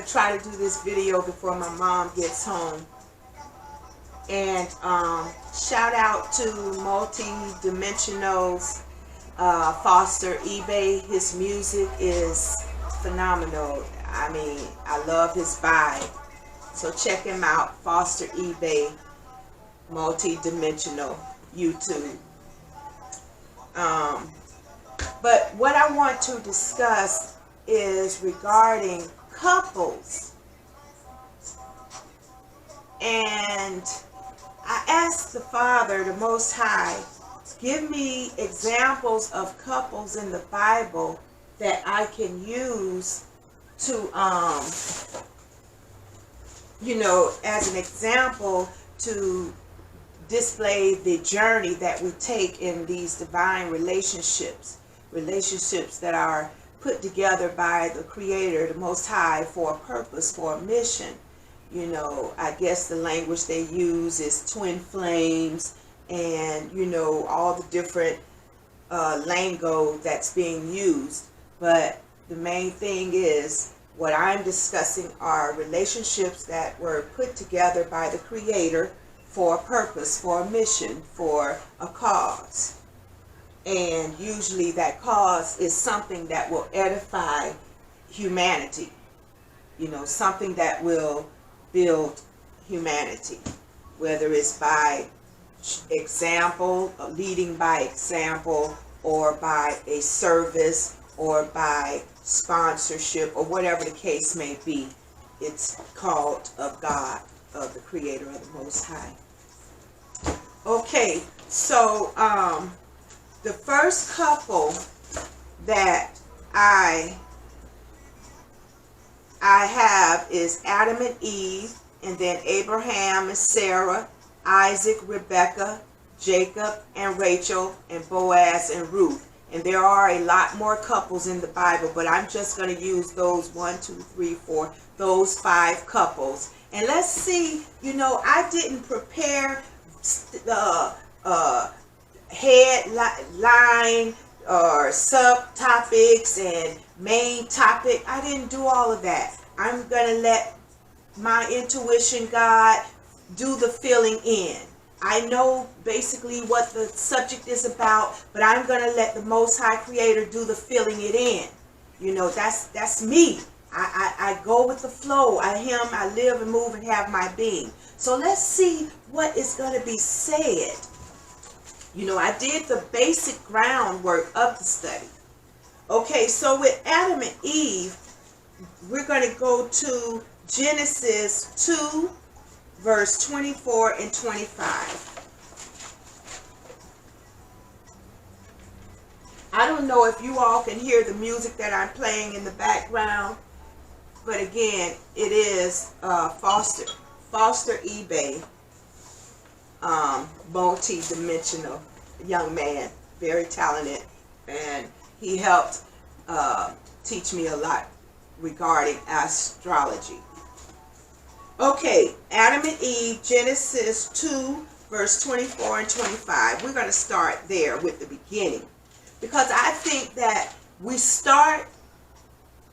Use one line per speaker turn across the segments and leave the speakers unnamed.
to try to do this video before my mom gets home. And shout out to Multi-Dimensional Foster eBay. His music is phenomenal. I mean, I love his vibe. So check him out, Foster eBay, Multi-Dimensional YouTube. But what I want to discuss is regarding couples. And I asked the Father, the Most High, give me examples of couples in the Bible that I can use to, you know, as an example to display the journey that we take in these divine relationships that are put together by the Creator, the Most High, for a purpose, for a mission. You know, I guess the language they use is twin flames, and you know, all the different lingo that's being used. But the main thing is, what I'm discussing are relationships that were put together by the Creator for a purpose, for a mission, for a cause. And usually that cause is something that will edify humanity. You know, something that will build humanity, whether it's by example, leading by example, or by a service, or by sponsorship, or whatever the case may be. It's called of God, of the Creator, of the Most High. Okay, so the first couple that I have is Adam and Eve, and then Abraham and Sarah, Isaac, Rebecca, Jacob and Rachel, and Boaz and Ruth. And there are a lot more couples in the Bible, but I'm just going to use those 1, 2, 3, 4, those 5 couples. And let's see, you know, I didn't prepare the headline or subtopics and main topic. I didn't do all of that. I'm going to let my intuition, God, do the filling in. I know basically what the subject is about, but I'm going to let the Most High Creator do the filling it in. You know, that's me. I go with the flow. I live and move and have my being. So let's see what is going to be said. You know, I did the basic groundwork of the study. Okay, so with Adam and Eve, we're going to go to Genesis 2, verse 24 and 25. I don't know if you all can hear the music that I'm playing in the background, but again, it is Foster eBay, multi-dimensional young man, very talented, and he helped teach me a lot regarding astrology. Okay, Adam and Eve, Genesis 2, verse 24 and 25. We're going to start there with the beginning, because I think that we start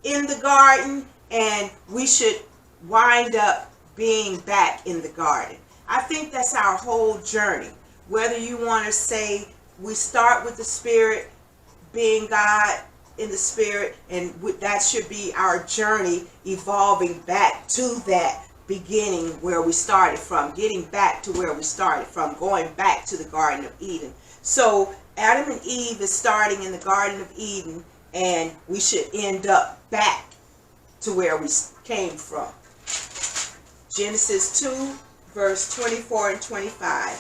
in the garden and we should wind up being back in the garden. I think that's our whole journey. Whether you want to say we start with the Spirit, being God in the Spirit, and that should be our journey, evolving back to that beginning where we started from, getting back to where we started from, going back to the Garden of Eden. So Adam and Eve is starting in the Garden of Eden, and we should end up back to where we came from. Genesis 2, verse 24 and 25.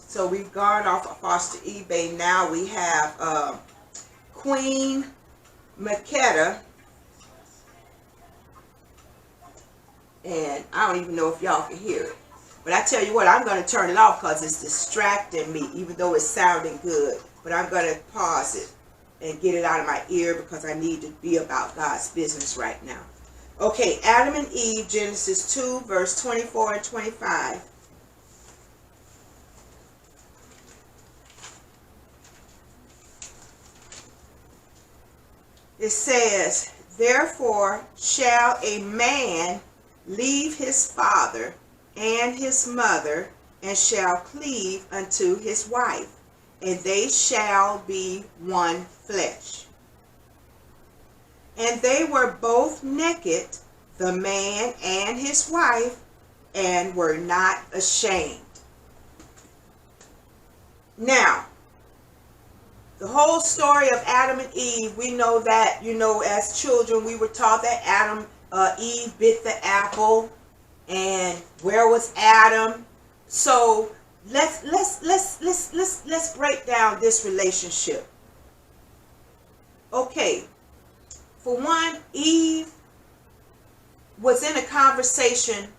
So we've gone off of Foster eBay. Now we have Queen Makeda, and I don't even know if y'all can hear it, but I tell you what, I'm going to turn it off because it's distracting me, even though it's sounding good. But I'm going to pause it and get it out of my ear because I need to be about God's business right now. Okay, Adam and Eve, Genesis 2, verse 24 and 25. it says, therefore shall a man leave his father and his mother, and shall cleave unto his wife, and they shall be one flesh. And they were both naked, the man and his wife, and were not ashamed. Now, the whole story of Adam and Eve, we know that, as children, we were taught that Eve bit the apple, and where was Adam? So let's break down this relationship. Okay, for one, Eve was in a conversation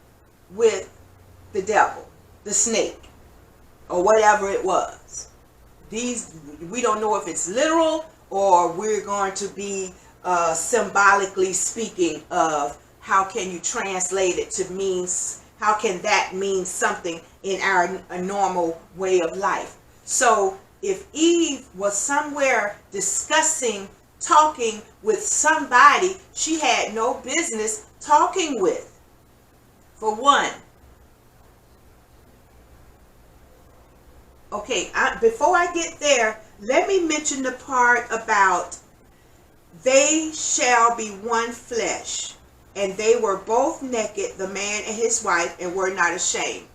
with the devil, the snake, or whatever it was. We don't know if it's literal or we're going to be symbolically speaking of how can you translate it to mean, how can that mean something in a normal way of life. So if Eve was somewhere discussing, talking with somebody she had no business talking with, for one. Okay, before I get there, let me mention the part about they shall be one flesh, and they were both naked, the man and his wife, and were not ashamed.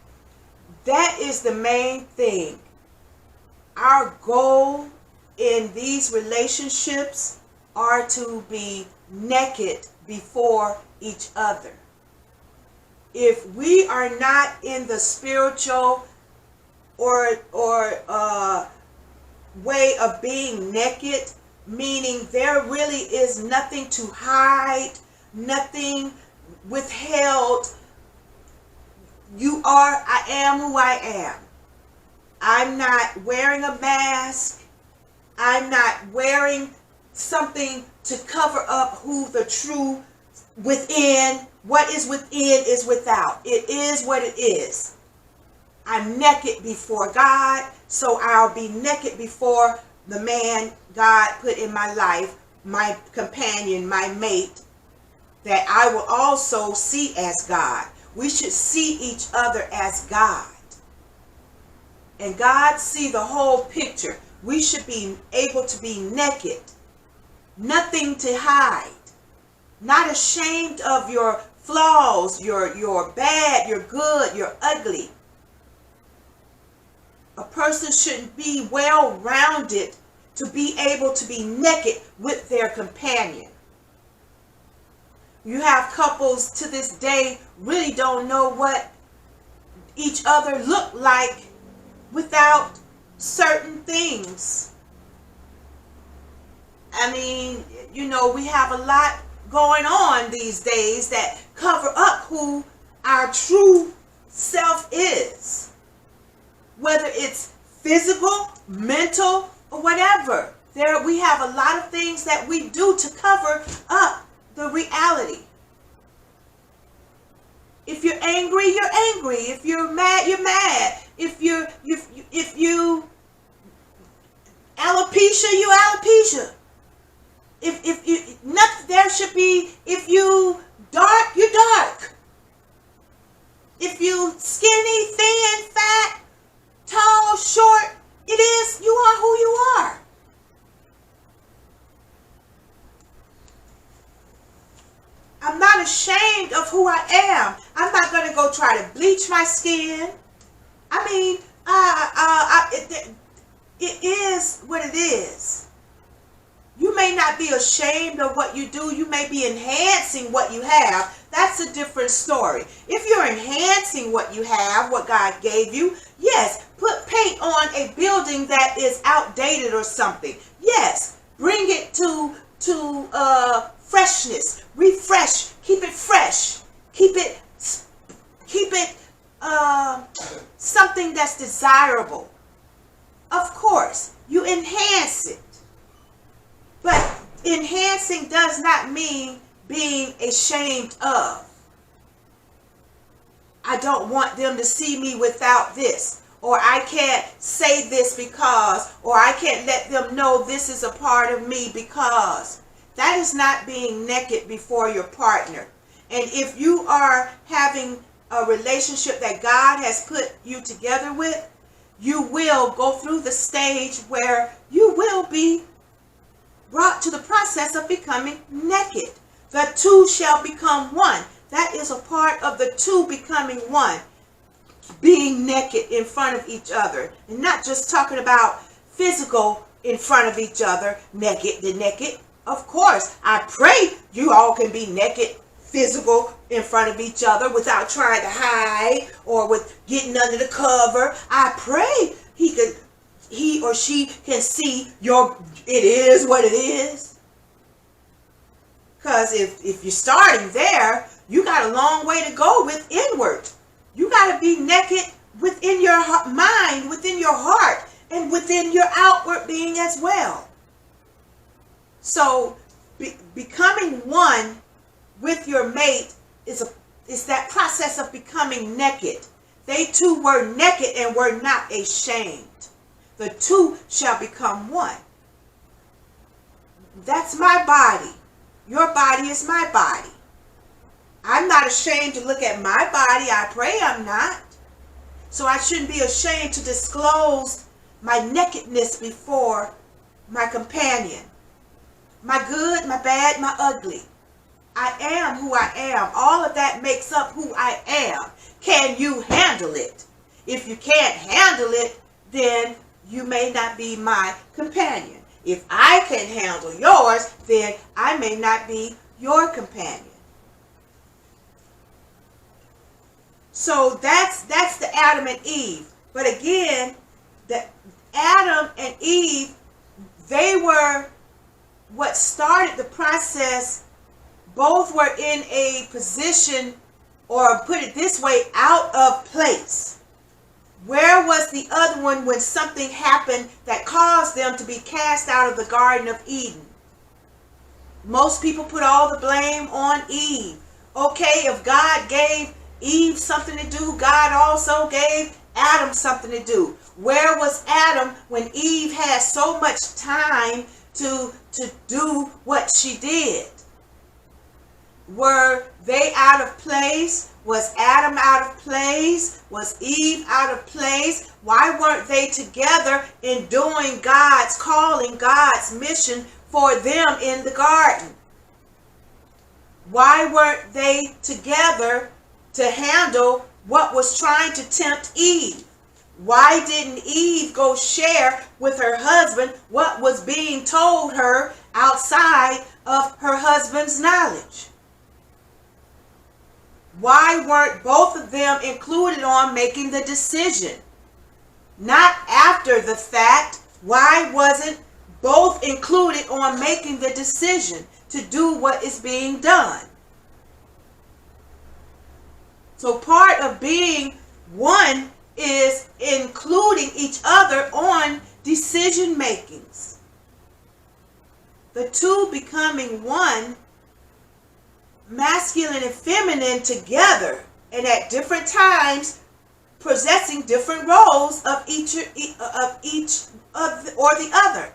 That is the main thing. Our goal in these relationships are to be naked before each other. If we are not in the spiritual or way of being naked, meaning there really is nothing to hide, nothing withheld. I am who I am. I'm not wearing a mask. I'm not wearing something to cover up who the true within, what is within is without. It is what it is. I'm naked before God, so I'll be naked before the man God put in my life, my companion, my mate, that I will also see as God. We should see each other as God. And God see the whole picture. We should be able to be naked. Nothing to hide. Not ashamed of your flaws, your bad, your good, your ugly. A person shouldn't be well-rounded to be able to be naked with their companion. You have couples to this day really don't know what each other look like without certain things. I mean, we have a lot going on these days that cover up who our true self is. Whether it's physical, mental, or whatever. We have a lot of things that we do to cover up the reality. If you're angry, you're angry. If you're mad, you're mad. If you alopecia, you alopecia. If nothing, there should be. If you dark, you dark. If you skinny, thin, fat, tall, short, you are who you are. I'm not ashamed of who I am. I'm not going to go try to bleach my skin. I mean, it is what it is. You may not be ashamed of what you do. You may be enhancing what you have. That's a different story. If you're enhancing what you have, what God gave you, yes, put paint on a building that is outdated or something. Yes, bring it to freshness, refresh, keep it fresh, keep it something that's desirable. Of course, you enhance it. But enhancing does not mean being ashamed of. I don't want them to see me without this. Or I can't say this because. Or I can't let them know this is a part of me because. That is not being naked before your partner. And if you are having a relationship that God has put you together with, you will go through the stage where you will be brought to the process of becoming naked. The two shall become one. That is a part of the two becoming one. Being naked in front of each other. And not just talking about physical in front of each other. Naked, the naked. Of course, I pray you all can be naked, physical in front of each other without trying to hide or with getting under the cover. I pray he or she can see it is what it is. Because if you're starting there, you got a long way to go with inward. You got to be naked within your mind, within your heart, and within your outward being as well. So becoming one with your mate is that process of becoming naked. They two were naked and were not ashamed. The two shall become one. That's my body. Your body is my body. I'm not ashamed to look at my body. I pray I'm not. So I shouldn't be ashamed to disclose my nakedness before my companion. My good, my bad, my ugly. I am who I am. All of that makes up who I am. Can you handle it? If you can't handle it, then you may not be my companion. If I can handle yours, then I may not be your companion. So that's the Adam and Eve. But again, the Adam and Eve, they were what started the process. Both were in a position, or put it this way, out of place. Where was the other one when something happened that caused them to be cast out of the Garden of Eden? Most people put all the blame on Eve. Okay, if God gave Eve something to do, God also gave Adam something to do. Where was Adam when Eve had so much time to do what she did? Were they out of place? Was Adam out of place? Was Eve out of place? Why weren't they together in doing God's calling, God's mission for them in the garden? Why weren't they together to handle what was trying to tempt Eve? Why didn't Eve go share with her husband what was being told her outside of her husband's knowledge? Why weren't both of them included on making the decision? Not after the fact. Why wasn't both included on making the decision to do what is being done? So part of being one is including each other on decision makings. The two becoming one, masculine and feminine together, and at different times possessing different roles of each or the other.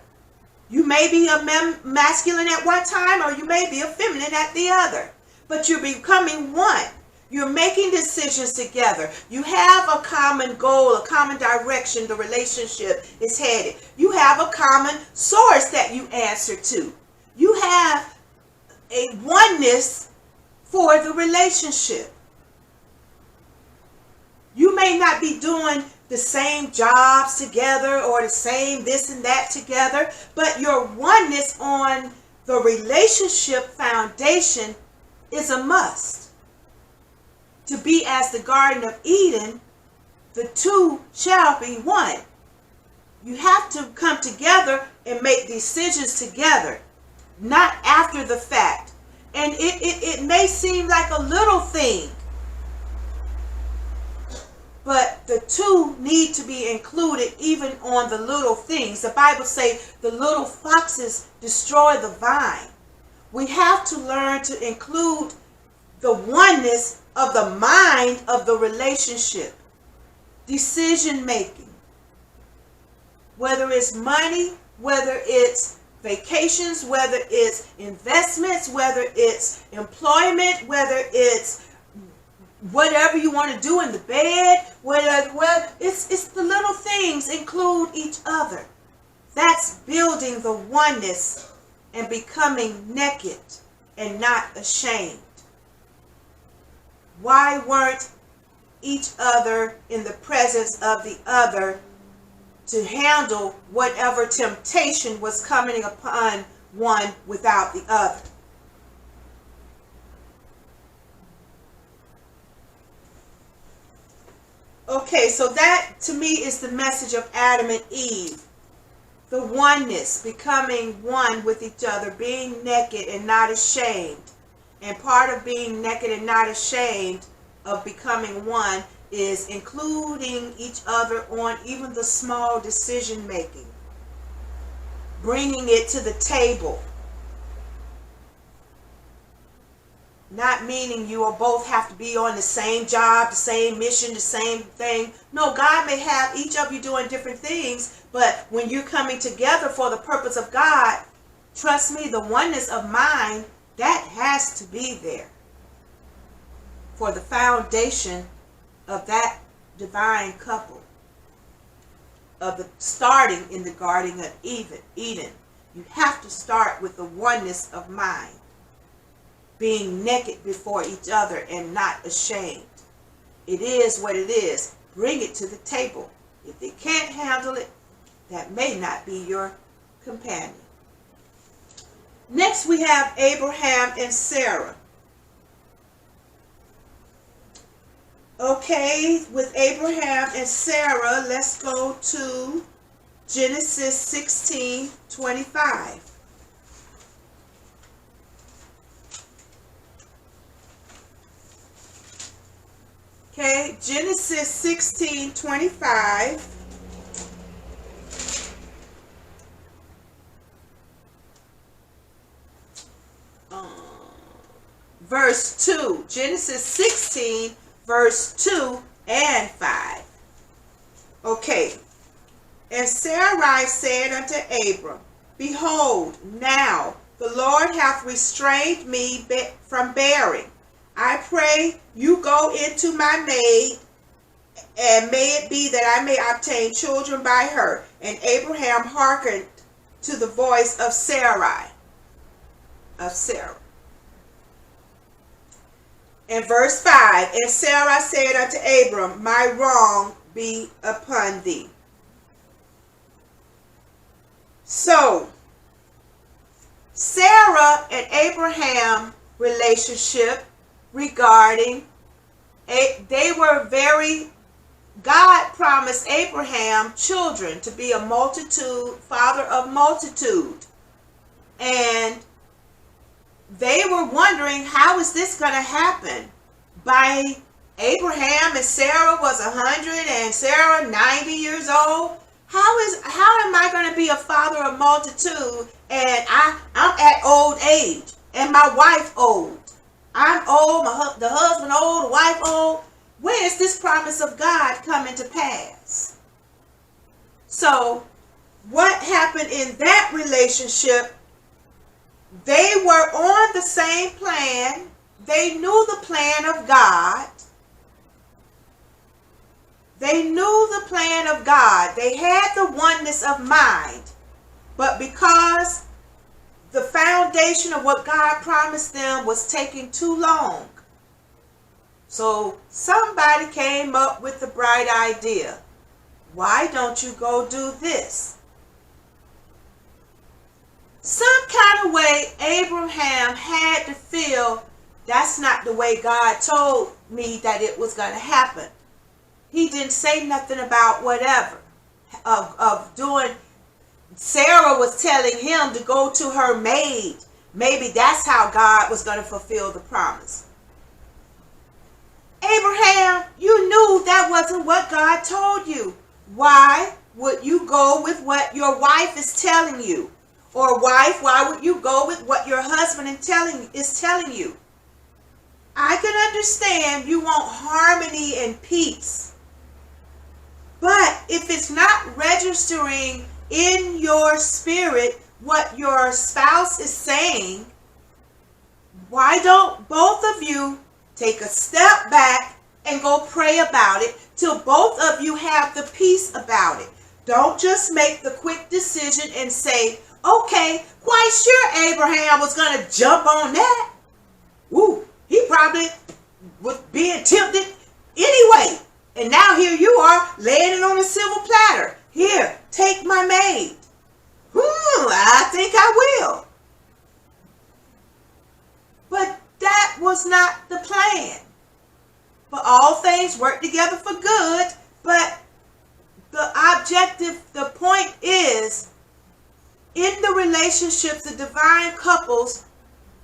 You may be a masculine at one time, or you may be a feminine at the other, but you're becoming one. You're making decisions together. You have a common goal, a common direction the relationship is headed. You have a common source that you answer to. You have a oneness for the relationship. You may not be doing the same jobs together or the same this and that together, but your oneness on the relationship foundation is a must. To be as the Garden of Eden, the two shall be one. You have to come together and make decisions together, not after the fact. And it may seem like a little thing, but the two need to be included even on the little things. The Bible says the little foxes destroy the vine. We have to learn to include the oneness of the mind of the relationship. Decision making. Whether it's money, whether it's vacations, whether it's investments, whether it's employment, whether it's whatever you want to do in the bed, it's the little things. Include each other. That's building the oneness and becoming naked and not ashamed. Why weren't each other in the presence of the other to handle whatever temptation was coming upon one without the other? Okay, so that to me is the message of Adam and Eve. The oneness, becoming one with each other, being naked and not ashamed. And part of being naked and not ashamed of becoming one is including each other on even the small decision making. Bringing it to the table. Not meaning you will both have to be on the same job, the same mission, the same thing. No, God may have each of you doing different things, but when you're coming together for the purpose of God, trust me, the oneness of mind, that has to be there for the foundation of that divine couple, of the starting in the Garden of Eden. You have to start with the oneness of mind. Being naked before each other and not ashamed. It is what it is. Bring it to the table. If they can't handle it, that may not be your companion. Next we have Abraham and Sarah. Okay, with Abraham and Sarah, let's go to Genesis 16:25. Okay, Genesis 16:25. Verse 2. Genesis 16, verse 2 and 5. Okay. And Sarai said unto Abram, Behold, now the Lord hath restrained me from bearing. I pray you go into my maid, and may it be that I may obtain children by her. And Abraham hearkened to the voice of Sarai. And verse 5, and Sarah said unto Abram, My wrong be upon thee. So, Sarah and Abraham relationship regarding, God promised Abraham children, to be a multitude, father of multitude. And they were wondering, how is this going to happen? By Abraham and Sarah was 100 and Sarah 90 years old. How am I going to be a father of multitude and I'm at old age and my wife old? I'm old, the husband old, the wife old. Where is this promise of God coming to pass? So what happened in that relationship? They were on the same plan. They knew the plan of God. They knew the plan of God. They had the oneness of mind. But because the foundation of what God promised them was taking too long, so somebody came up with the bright idea. Why don't you go do this? Some kind of way Abraham had to feel, that's not the way God told me that it was going to happen. He didn't say nothing about whatever of doing. Sarah was telling him to go to her maid. Maybe that's how God was going to fulfill the promise. Abraham, you knew that wasn't what God told you. Why would you go with what your wife is telling you? Or wife, why would you go with what your husband is telling you? I can understand you want harmony and peace. But if it's not registering in your spirit what your spouse is saying, why don't both of you take a step back and go pray about it till both of you have the peace about it? Don't just make the quick decision and say, okay, quite sure Abraham was going to jump on that. Ooh, he probably was being tempted anyway. And now here you are laying it on a silver platter. Here, take my maid. I think I will. But that was not the plan. But all things work together for good. But the objective, the point is, in the relationships, the divine couples,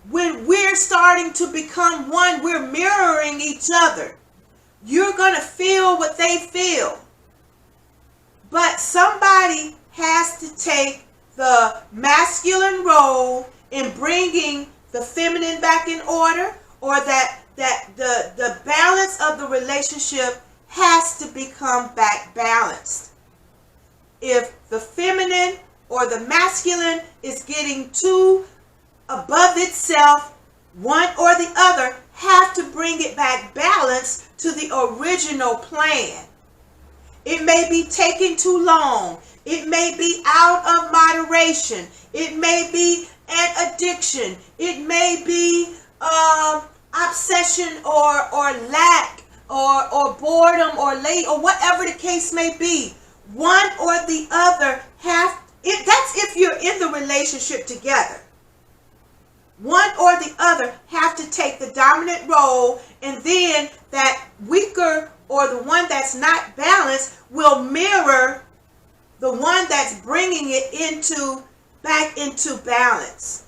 when we're starting to become one, we're mirroring each other. You're going to feel what they feel. But somebody has to take the masculine role in bringing the feminine back in order, or that the balance of the relationship has to become back balanced. If the feminine or the masculine is getting too above itself, one or the other have to bring it back balanced to the original plan. It may be taking too long. It may be out of moderation. It may be an addiction. It may be obsession or lack or boredom or late or whatever the case may be. One or the other that's if you're in the relationship together. One or the other have to take the dominant role, and then that weaker or the one that's not balanced will mirror the one that's bringing it back into balance.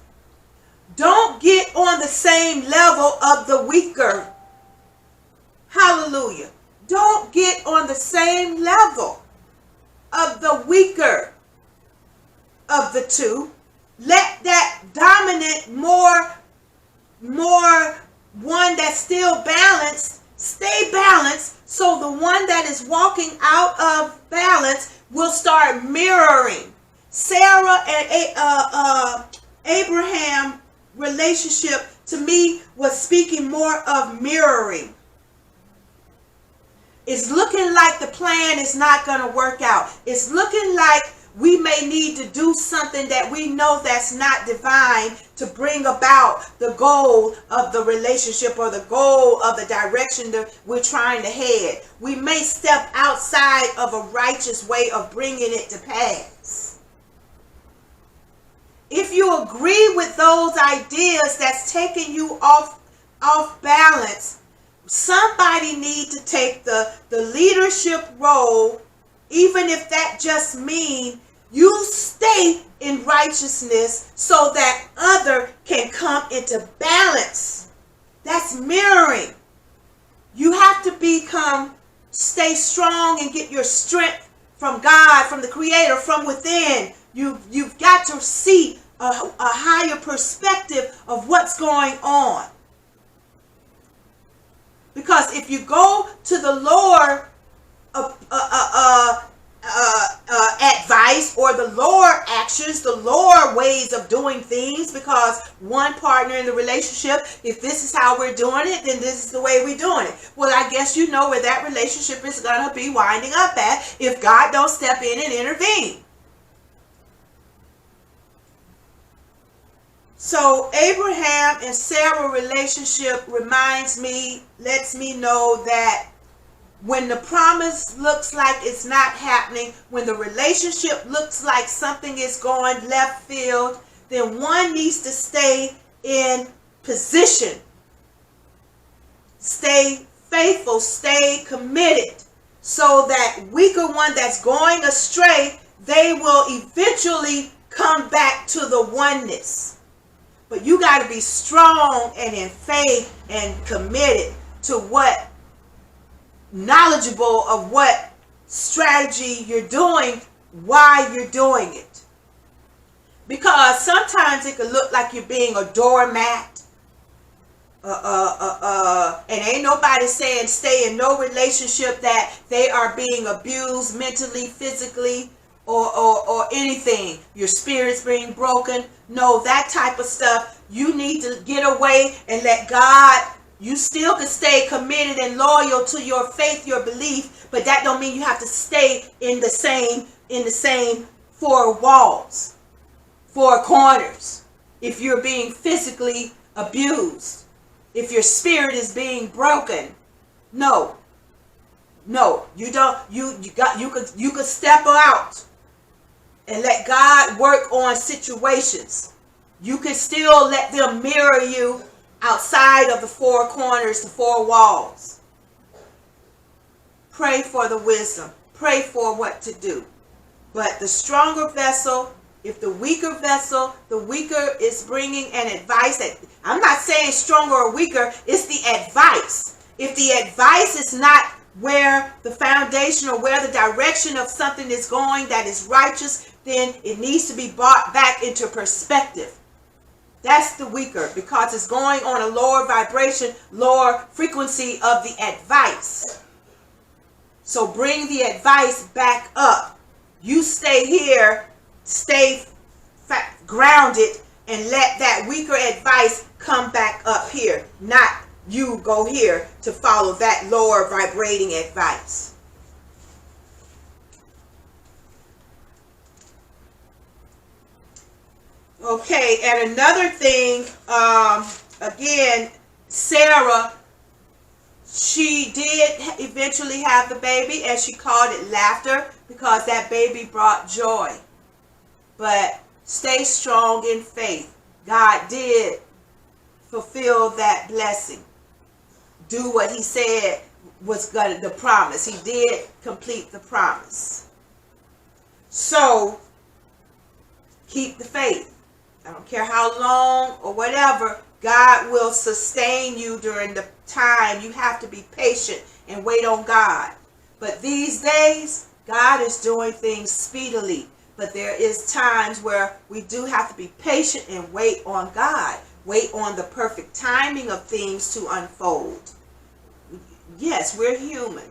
Don't get on the same level of the weaker. Hallelujah. Don't get on the same level of the weaker of the two. Let that dominant, more one that's still balanced, stay balanced, so the one that is walking out of balance will start mirroring. Sarah and Abraham relationship, to me, was speaking more of mirroring. It's looking like the plan is not going to work out. It's looking like we may need to do something that we know that's not divine to bring about the goal of the relationship or the goal of the direction that we're trying to head. We may step outside of a righteous way of bringing it to pass. If you agree with those ideas that's taking you off balance, somebody needs to take the leadership role, even if that just means you stay in righteousness so that other can come into balance. That's mirroring. You have to stay strong and get your strength from God, from the Creator, from within. You've got to see a higher perspective of what's going on. Because if you go to the lower advice or the lower actions, the lower ways of doing things, because one partner in the relationship, if this is how we're doing it, then this is the way we're doing it. Well, I guess you know where that relationship is going to be winding up at if God don't step in and intervene. So Abraham and Sarah relationship lets me know that when the promise looks like it's not happening, when the relationship looks like something is going left field, then one needs to stay in position. Stay faithful, stay committed, so that weaker one that's going astray, they will eventually come back to the oneness. But you got to be strong and in faith and committed to knowledgeable of what strategy you're doing, why you're doing it. Because sometimes it can look like you're being a doormat. And ain't nobody saying stay in no relationship that they are being abused mentally, physically, or anything. Your spirit's being broken. No, that type of stuff. You need to get away and let God. You still can stay committed and loyal to your faith, your belief, but that don't mean you have to stay in the same four walls, four corners. If you're being physically abused, if your spirit is being broken, no, you don't. You could step out and let God work on situations. You can still let them mirror you outside of the four corners, the four walls. Pray for the wisdom. Pray for what to do. But the stronger vessel, if the weaker vessel, the weaker is bringing an advice that, I'm not saying stronger or weaker, it's the advice. If the advice is not where the foundation or where the direction of something is going that is righteous, then it needs to be brought back into perspective. That's the weaker, because it's going on a lower vibration, lower frequency of the advice. So bring the advice back up. You stay here, stay grounded, and let that weaker advice come back up here. Not you go here to follow that lower vibrating advice. Okay, and another thing, again, Sarah, she did eventually have the baby, and she called it laughter because that baby brought joy. But stay strong in faith. God did fulfill that blessing. Do what he said was going to, the promise. He did complete the promise. So, keep the faith. I don't care how long or whatever, God will sustain you during the time. You have to be patient and wait on God. But these days, God is doing things speedily. But there is times where we do have to be patient and wait on God. Wait on the perfect timing of things to unfold. Yes, we're human.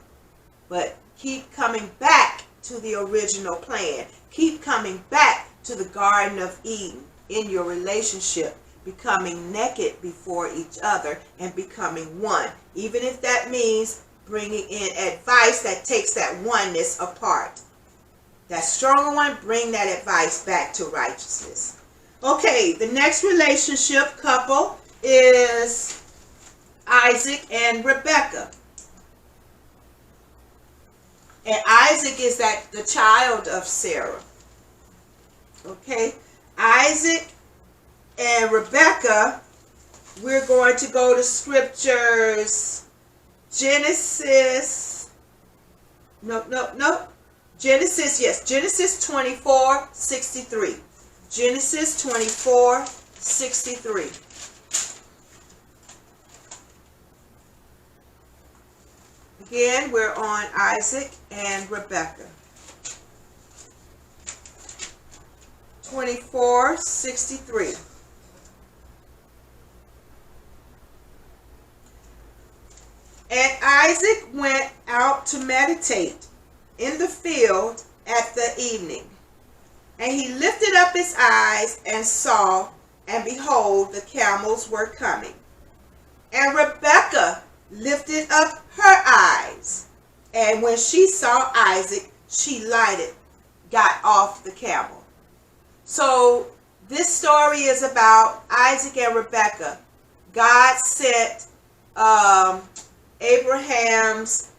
But keep coming back to the original plan. Keep coming back to the Garden of Eden in your relationship, becoming naked before each other and becoming one. Even if that means bringing in advice that takes that oneness apart. That stronger one, bring that advice back to righteousness. Okay, the next relationship couple is Isaac and Rebekah. And Isaac is the child of Sarah. Okay, Isaac and Rebekah, we're going to go to scriptures. Genesis 24:63. Genesis 24:63. Again, we're on Isaac and Rebekah. 24:63. And Isaac went out to meditate in the field at the evening. And he lifted up his eyes and saw, and behold, the camels were coming. And Rebekah lifted up her eyes, and when she saw Isaac, she got off the camel. So this story is about Isaac and Rebekah. God sent Abraham's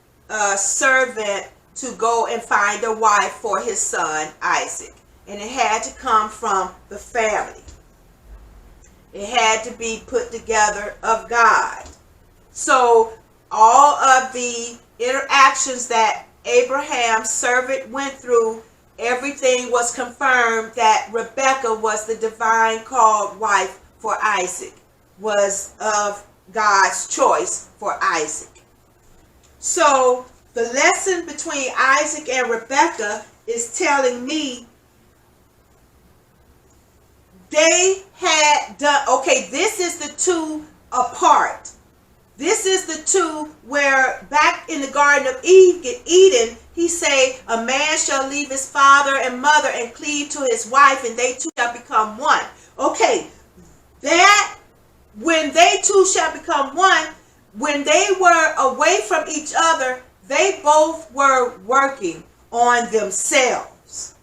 servant to go and find a wife for his son Isaac. And it had to come from the family. It had to be put together of God. So all of the interactions that Abraham's servant went through, everything was confirmed that Rebekah was the divine called wife for Isaac, was of God's choice for Isaac. So the lesson between Isaac and Rebekah is telling me they had done, okay, this is the two apart. This is the two where back in the Garden of Eden, he say, a man shall leave his father and mother and cleave to his wife, and they two shall become one. Okay, that when they two shall become one, when they were away from each other, they both were working on themselves.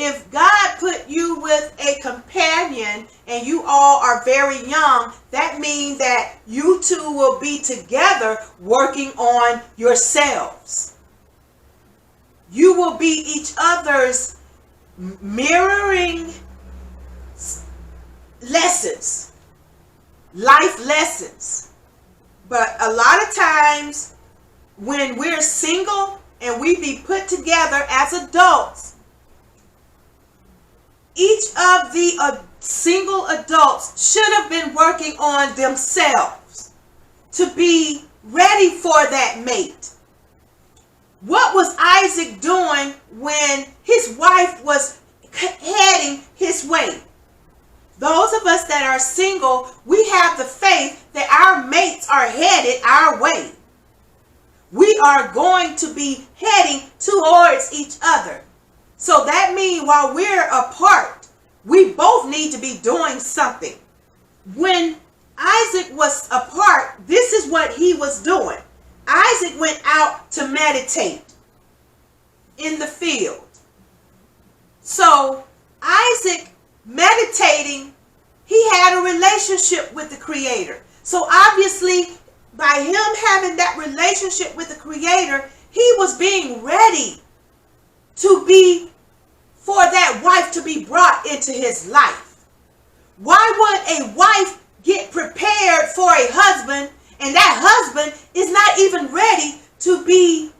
If God put you with a companion and you all are very young, that means that you two will be together working on yourselves. You will be each other's mirroring lessons, life lessons. But a lot of times when we're single and we be put together as adults, each of the single adults should have been working on themselves to be ready for that mate. What was Isaac doing when his wife was heading his way? Those of us that are single, we have the faith that our mates are headed our way. We are going to be heading towards each other. So that means while we're apart, we both need to be doing something. When Isaac was apart, this is what he was doing. Isaac went out to meditate in the field. So Isaac meditating, he had a relationship with the Creator. So obviously, by him having that relationship with the Creator, he was being ready to be for that wife to be brought into his life. Why would a wife get prepared for a husband and that husband is not even ready to be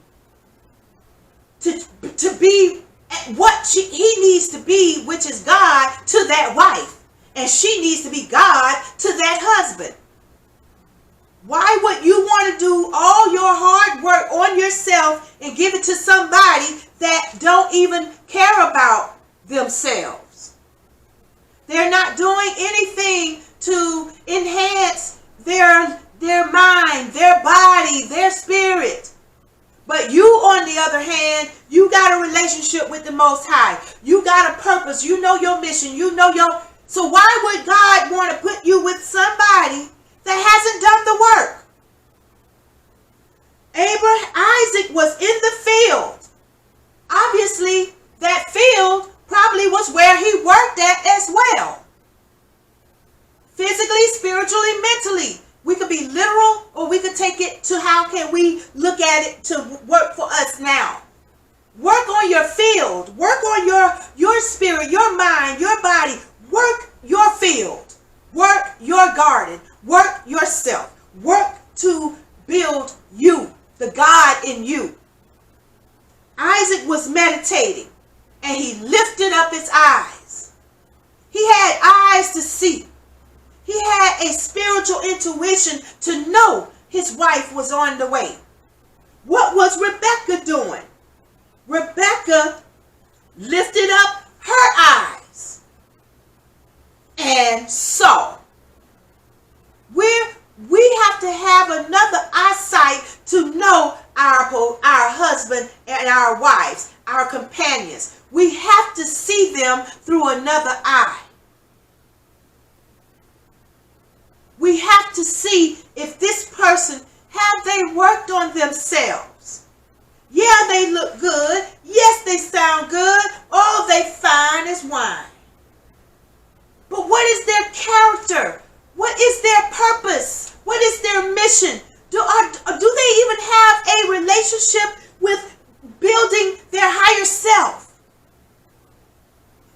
what he needs to be, which is God, to that wife, and she needs to be God to that husband? Why would you want to do all your hard work on yourself and give it to somebody that don't even care about themselves? They're not doing anything to enhance their mind, their body, their spirit. But you, on the other hand, you got a relationship with the Most High. You got a purpose. You know your mission. You know your... So why would God want to put you with somebody that hasn't done the work? Isaac was in the field. Obviously, that field probably was where he worked at as well. Physically, spiritually, mentally. We could be literal, or we could take it to how can we look at it to work for us now. Work on your field. Work on your spirit, your mind, your body. Work your field. Work your garden. Work yourself. Work to build you, the God in you. Isaac was meditating and he lifted up his eyes. He had eyes to see. He had a spiritual intuition to know his wife was on the way. What was Rebecca doing? Rebecca lifted up her eyes and saw. We have to have another eyesight to know our husband and our wives, our companions. We have to see them through another eye. We have to see if this person, have they worked on themselves? Yeah, they look good. Yes, they sound good. Oh, they fine as wine. But what is their character? What is their purpose? What is their mission? Do they even have a relationship with building their higher self?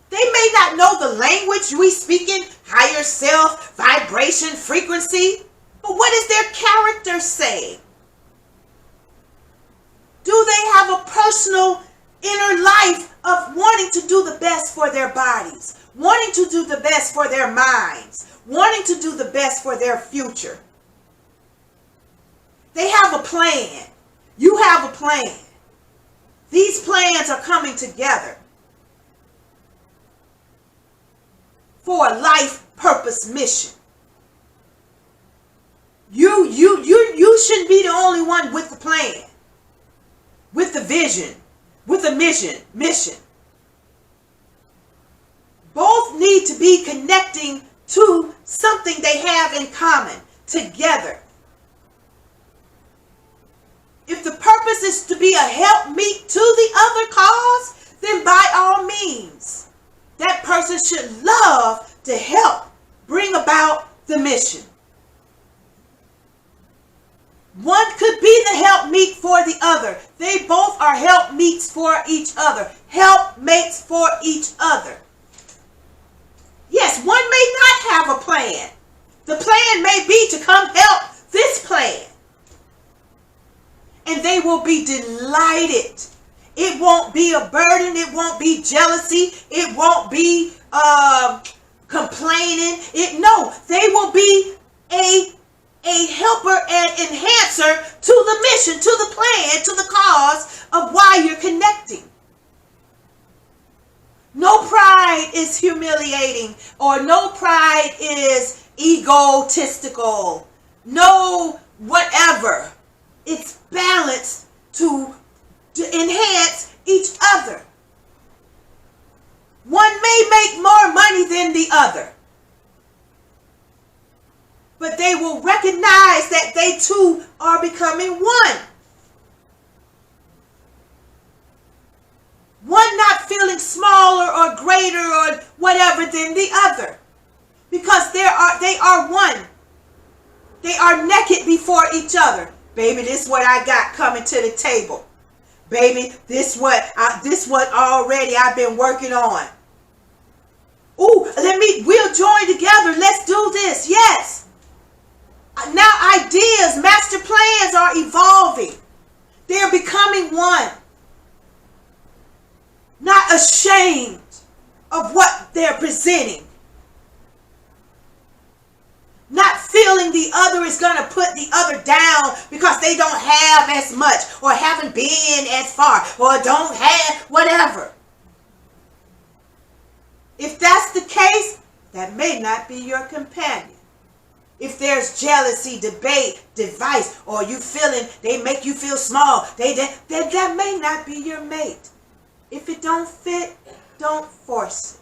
They may not know the language we speak in, higher self, vibration, frequency. But what does their character say? Do they have a personal inner life of wanting to do the best for their bodies, wanting to do the best for their minds, wanting to do the best for their future? They have a plan. You have a plan. These plans are coming together for a life purpose mission. You shouldn't be the only one with the plan, with the vision, with the mission. Both need to be connecting to something they have in common together. If the purpose is to be a helpmeet to the other cause, then by all means, that person should love to help bring about the mission. One could be the helpmeet for the other. They both are helpmeets for each other. Helpmates for each other. Yes, one may not have a plan. The plan may be to come help this plan. And they will be delighted. It won't be a burden. It won't be jealousy. It won't be complaining. No, they will be a helper and enhancer to the mission, to the plan, to the cause of why you're connecting. No pride is humiliating, or no pride is egotistical. No whatever. It's balanced to enhance each other. One may make more money than the other, but they will recognize that they too are becoming one. One not feeling smaller or greater or whatever than the other, because they are one. They are naked before each other. Baby, this is what I got coming to the table. Baby, this what already I've been working on. Ooh, we'll join together. Let's do this. Yes. Now ideas, master plans are evolving. They're becoming one. Not ashamed of what they're presenting. Not feeling the other is going to put the other down because they don't have as much, or haven't been as far, or don't have whatever. If that's the case, that may not be your companion. If there's jealousy, debate, device, or you feeling they make you feel small, that may not be your mate. If it don't fit, don't force it.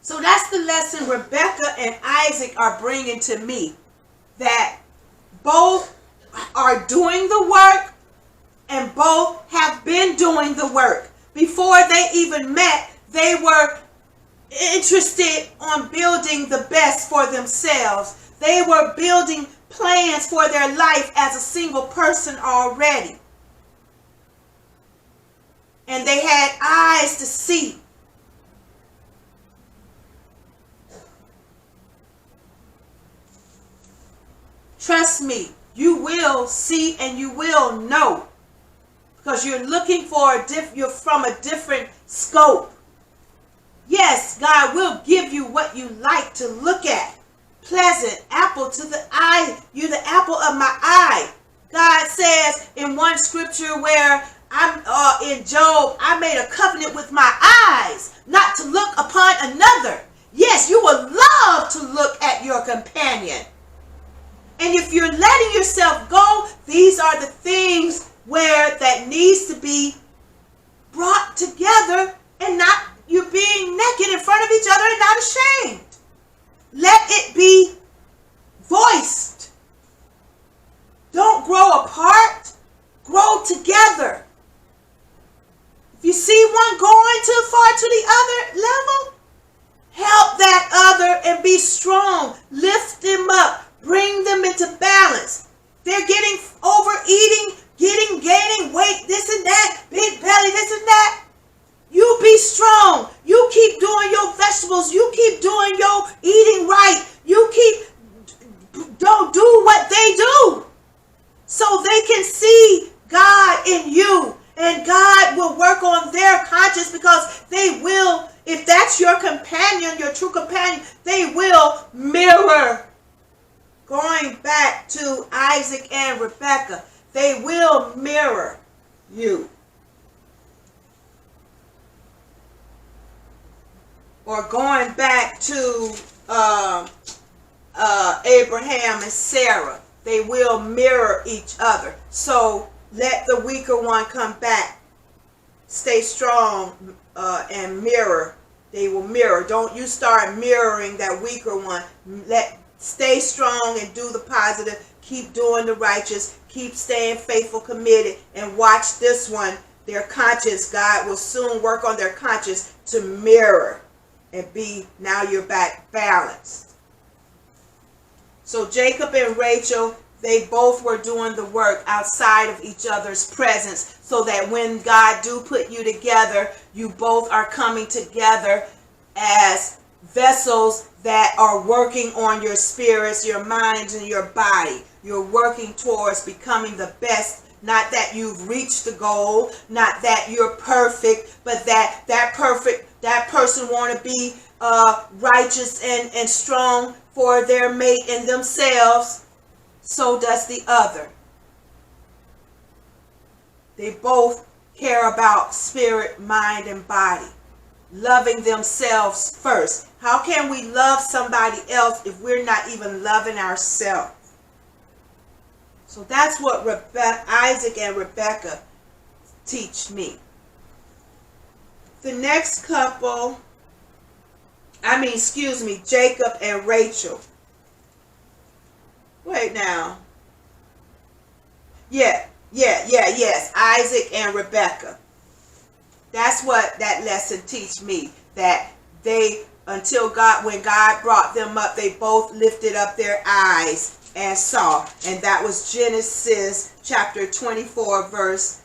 So that's the lesson Rebecca and Isaac are bringing to me. That both are doing the work and both have been doing the work. Before they even met, they were interested on building the best for themselves. They were building plans for their life as a single person already. And they had eyes to see. Trust me, you will see and you will know, because you're looking for you're from a different scope. Yes, God will give you what you like to look at. Pleasant, apple to the eye. You're the apple of my eye. God says in one scripture where in Job, I made a covenant with my eyes not to look upon another. Yes, you will love to look at your companion. And if you're letting yourself go, these are the things where that needs to be brought together, and not you being naked in front of each other and not ashamed. Let it be voiced. Don't grow apart. Grow together. If you see one going too far to the other level, help that other and be strong. Lift them up. Bring them into balance. They're getting overeating, gaining weight, this and that, big belly, this and that. You be strong. You keep doing your vegetables. You keep doing your eating right. You don't do what they do, so they can see God in you. And God will work on their conscience, because they will, if that's your companion, your true companion, they will mirror. Going back to Isaac and Rebecca, they will mirror you. Or going back to Abraham and Sarah. They will mirror each other. So let the weaker one come back. Stay strong and mirror. They will mirror. Don't you start mirroring that weaker one. Stay strong and do the positive. Keep doing the righteous. Keep staying faithful, committed, and watch this one. Their conscience, God will soon work on their conscience to mirror and be, now you're back balanced. So Jacob and Rachel, they both were doing the work outside of each other's presence, so that when God do put you together, you both are coming together as vessels that are working on your spirits, your minds, and your body. You're working towards becoming the best. Not that you've reached the goal, not that you're perfect, but that person want to be righteous and strong for their mate and themselves. So does the other. They both care about spirit, mind, and body. Loving themselves first. How can we love somebody else if we're not even loving ourselves? So that's what Isaac and Rebecca teach me. The next couple, Jacob and Rachel. Wait now. Yes. Isaac and Rebecca. That's what that lesson teach me. That they, when God brought them up, they both lifted up their eyes and saw. And that was Genesis chapter 24, verse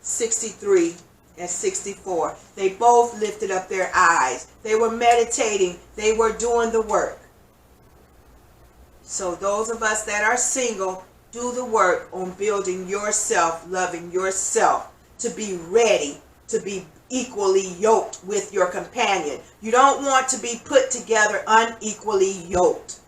63 and 64. They both lifted up their eyes. They were meditating. They were doing the work. So those of us that are single, do the work on building yourself, loving yourself, to be ready to be equally yoked with your companion. You don't want to be put together unequally yoked.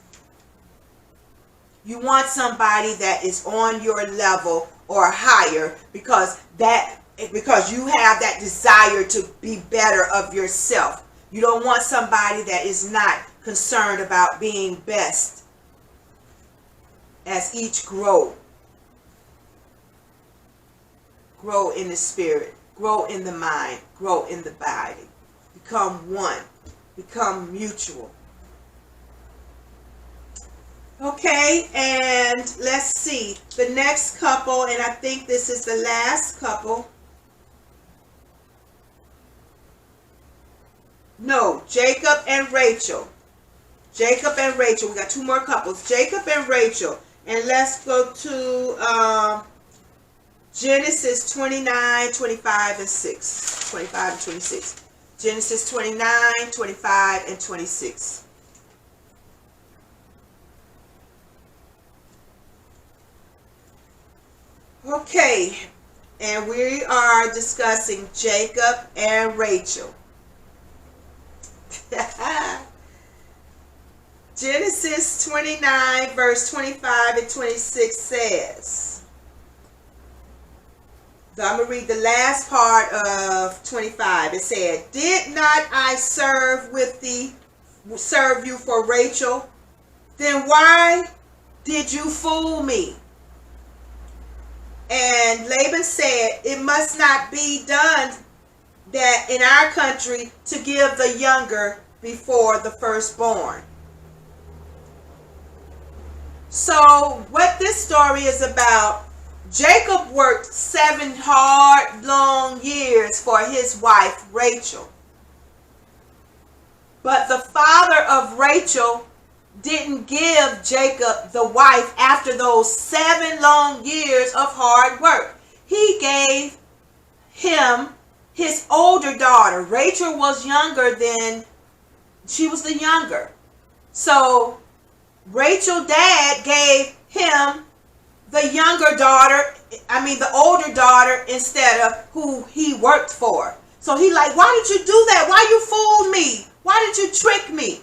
You want somebody that is on your level or higher, because you have that desire to be better of yourself. You don't want somebody that is not concerned about being best. As each grow in the spirit, grow in the mind, grow in the body, become one, become mutual. Okay, and let's see the next couple, and I think this is the last couple. No, Jacob and Rachel. Jacob and Rachel. We got two more couples. Jacob and Rachel. And let's go to Genesis 29, 25, and 6. 25 and 26. Genesis 29, 25, and 26. Okay, and we are discussing Jacob and Rachel. Genesis 29, verse 25 and 26 says, so I'm going to read the last part of 25. It said, did not I serve you for Rachel? Then why did you fool me? And Laban said, it must not be done that in our country to give the younger before the firstborn. So what this story is about, Jacob worked 7 hard, long years for his wife, Rachel. But the father of Rachel didn't give Jacob the wife after those 7 long years of hard work. He gave him his older daughter. Rachel was she was the younger. So Rachel's dad gave him the younger daughter, the older daughter, instead of who he worked for. So he like, why did you do that? Why you fooled me? Why did you trick me?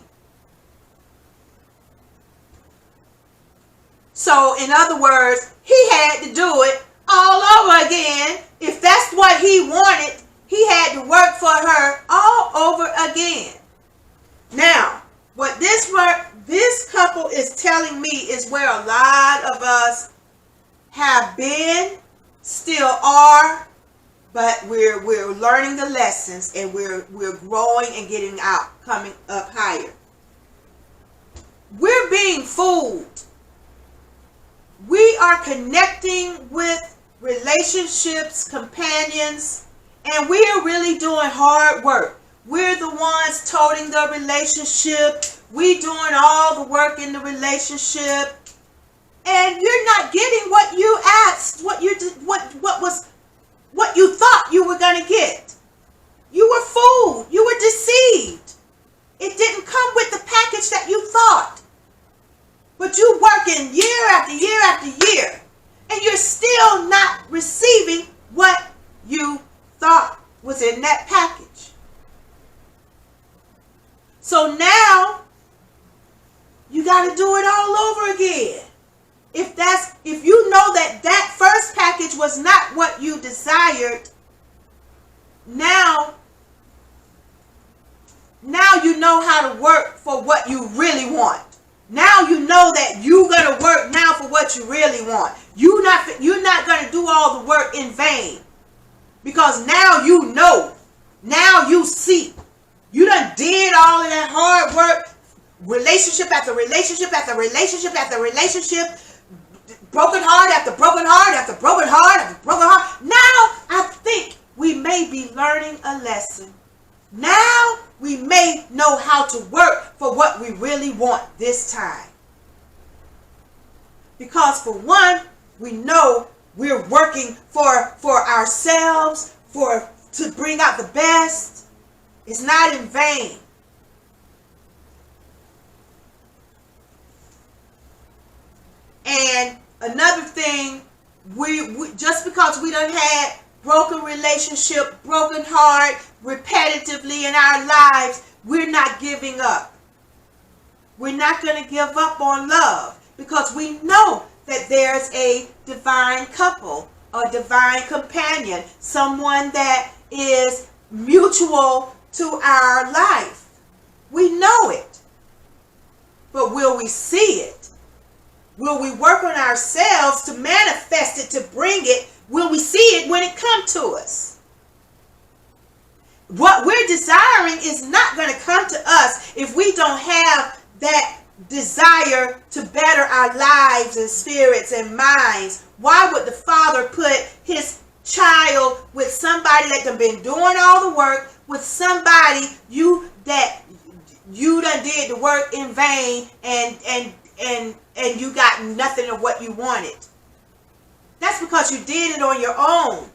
So in other words, he had to do it all over again. If that's what he wanted, he had to work for her all over again. Now, what this this couple is telling me is where a lot of us have been, still are, but we're learning the lessons, and we're growing and getting out, coming up higher. We're being fooled. We are connecting with relationships, companions, and we are really doing hard work. We're the ones toting the relationship. We doing all the work in the relationship, and you're not getting what you asked, what you thought you were going to get. You were fooled. You were deceived. It didn't come with the package that you thought. But you working year after year after year, and you're still not receiving what you thought was in that package. So now you got to do it all over again. If you know that first package was not what you desired, now you know how to work for what you really want. Now you know that you're going to work now for what you really want. You're not going to do all the work in vain, because now you know. Now you see. You done did all of that hard work, relationship after relationship after relationship after relationship, broken heart after broken heart after broken heart after broken heart. Now I think we may be learning a lesson. Now we may know how to work for what we really want this time. Because for one, we know we're working for ourselves, to bring out the best. It's not in vain. And another thing, we just because we done had broken relationship, broken heart, repetitively in our lives, we're not giving up. We're not going to give up on love, because we know that there's a divine couple, a divine companion, someone that is mutual to our life. We know it. But will we see it? Will we work on ourselves to manifest it, to bring it? Will we see it when it comes to us? What we're desiring is not going to come to us if we don't have that desire to better our lives and spirits and minds. Why would the Father put his child with somebody that done been doing all the work, with somebody you done did the work in vain, and you got nothing of what you wanted? That's because you did it on your own.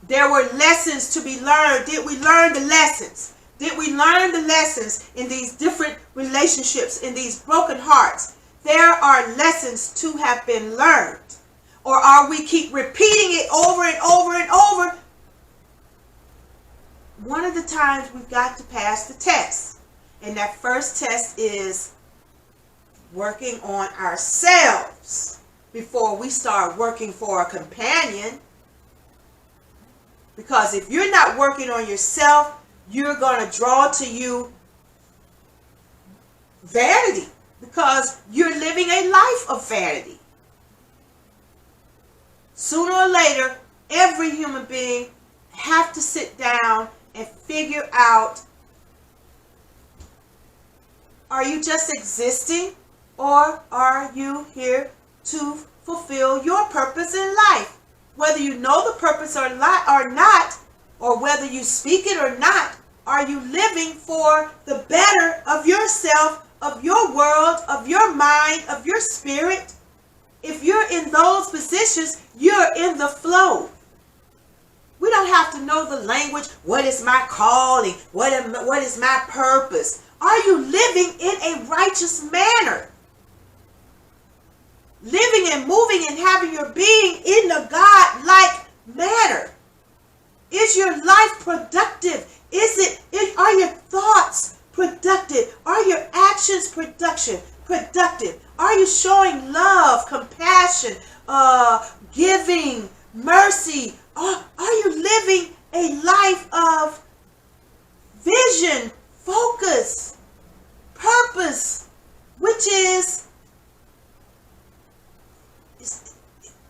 There were lessons to be learned. Did we learn the lessons? Did we learn the lessons in these different relationships, in these broken hearts? There are lessons to have been learned. Or are we keep repeating it over and over and over? One of the times we've got to pass the test. And that first test is working on ourselves before we start working for a companion. Because if you're not working on yourself, you're going to draw to you vanity, because you're living a life of vanity. Sooner or later, every human being have to sit down and figure out, are you just existing, or are you here to fulfill your purpose in life? Whether you know the purpose or not, or whether you speak it or not, are you living for the better of yourself, of your world, of your mind, of your spirit? If you're in those positions, you're in the flow. We don't have to know the language. What is my calling? What is my purpose? Are you living in a righteous manner? Living and moving and having your being in the God-like manner. Is your life productive? Are your thoughts productive? Are your actions productive? Are you showing love, compassion, giving, mercy? Are you living a life of vision, focus, purpose, which is,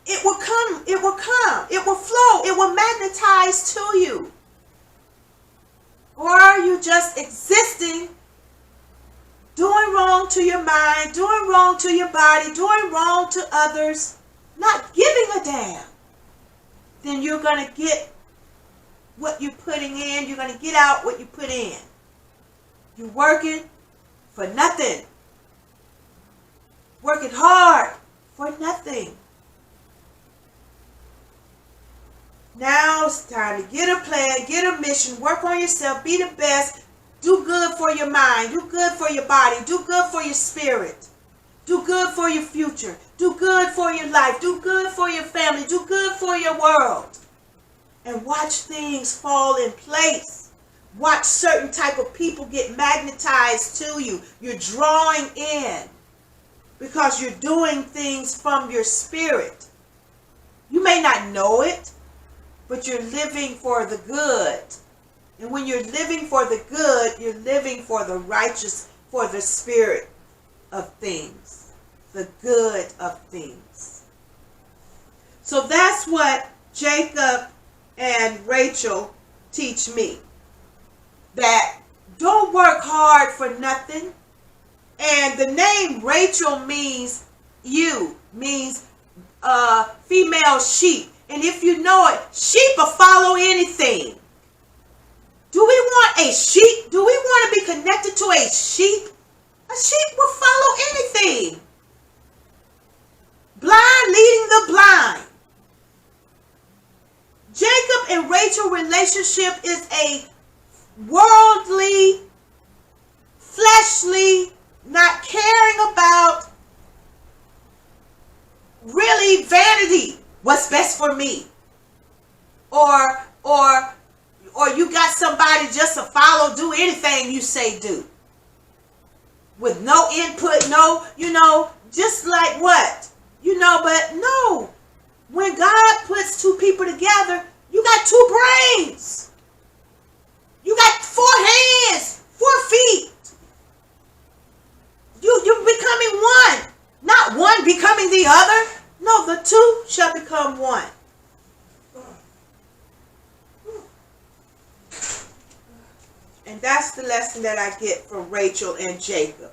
it will come, it will flow, it will magnetize to you. Or are you just existing, doing wrong to your mind, doing wrong to your body, doing wrong to others, not giving a damn? Then you're going to get what you're putting in. You're going to get out what you put in. You're working for nothing. Working hard for nothing. Now it's time to get a plan, get a mission, work on yourself, be the best, do good for your mind, do good for your body, do good for your spirit, do good for your future, do good for your life, do good for your family, do good for your world. And watch things fall in place. Watch certain type of people get magnetized to you. You're drawing in because you're doing things from your spirit. You may not know it, but you're living for the good. And when you're living for the good, you're living for the righteous, for the spirit of things, the good of things. So that's what Jacob and Rachel teach me. That don't work hard for nothing. And the name Rachel means you, means female sheep. And if you know it, sheep will follow anything. Do we want a sheep? Do we want to be connected to a sheep? A sheep will follow anything. Blind leading the blind. Jacob and Rachel relationship is a worldly, fleshly, not caring about really vanity. What's best for me? Or you got somebody just to follow, do anything you say do. With no input, no, just like what? But no. When God puts two people together, you got two brains. You got 4 hands, 4 feet. You're becoming one. Not one becoming the other. No, the two shall become one. And that's the lesson that I get from Rachel and Jacob.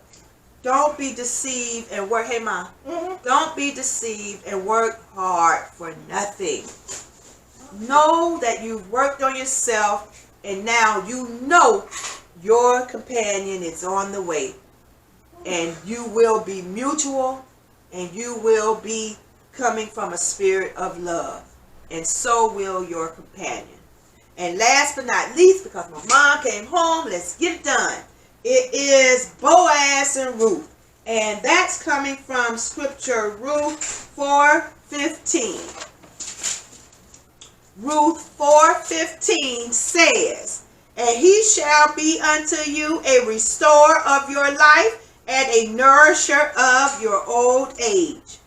Don't be deceived and work. Hey, Mom. Don't be deceived and work hard for nothing. Know that you've worked on yourself and now you know your companion is on the way. And you will be mutual and you will be coming from a spirit of love. And so will your companion. And last but not least, because my mom came home, let's get it done. It is Boaz and Ruth. And that's coming from scripture Ruth 4:15. Ruth 4:15 says, and he shall be unto you a restorer of your life and a nourisher of your old age.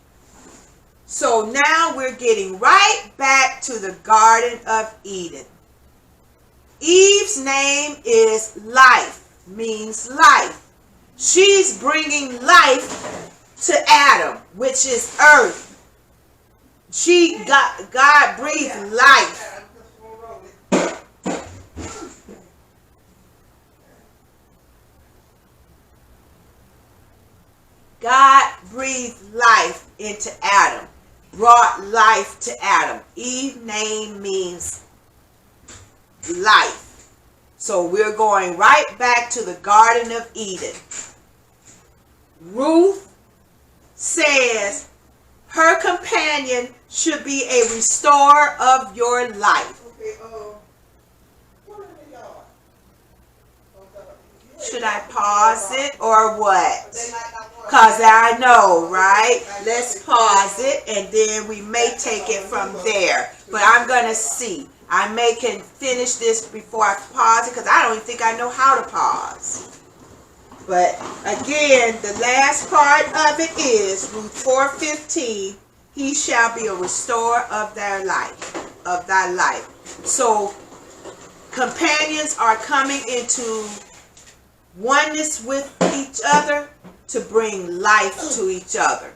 So now we're getting right back to the Garden of Eden. Eve's name is life, means life. She's bringing life to Adam, which is earth. God breathed life. God breathed life into Adam, brought life to Adam. Eve's name means life. So we're going right back to the Garden of Eden. Ruth says her companion should be a restorer of your life. Should I pause it or what? Because I know, right? Let's pause it and then we may take it from there. But I'm going to see. I can finish this before I pause it because I don't even think I know how to pause. But again, the last part of it is Ruth 4:15. He shall be a restorer of thy life. So companions are coming into oneness with each other to bring life to each other.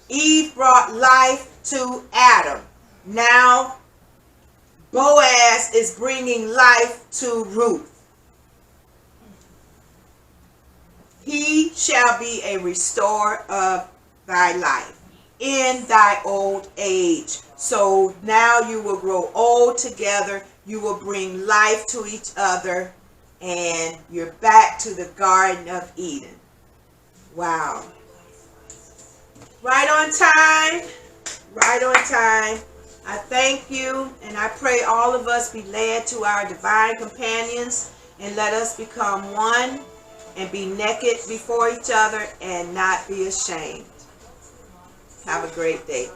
Eve brought life to Adam. Now Boaz is bringing life to Ruth. He shall be a restorer of thy life in thy old age. So now you will grow old together. You will bring life to each other. And you're back to the Garden of Eden. Wow. Right on time. Right on time. I thank you, and I pray all of us be led to our divine companions, and let us become one and be naked before each other and not be ashamed. Have a great day.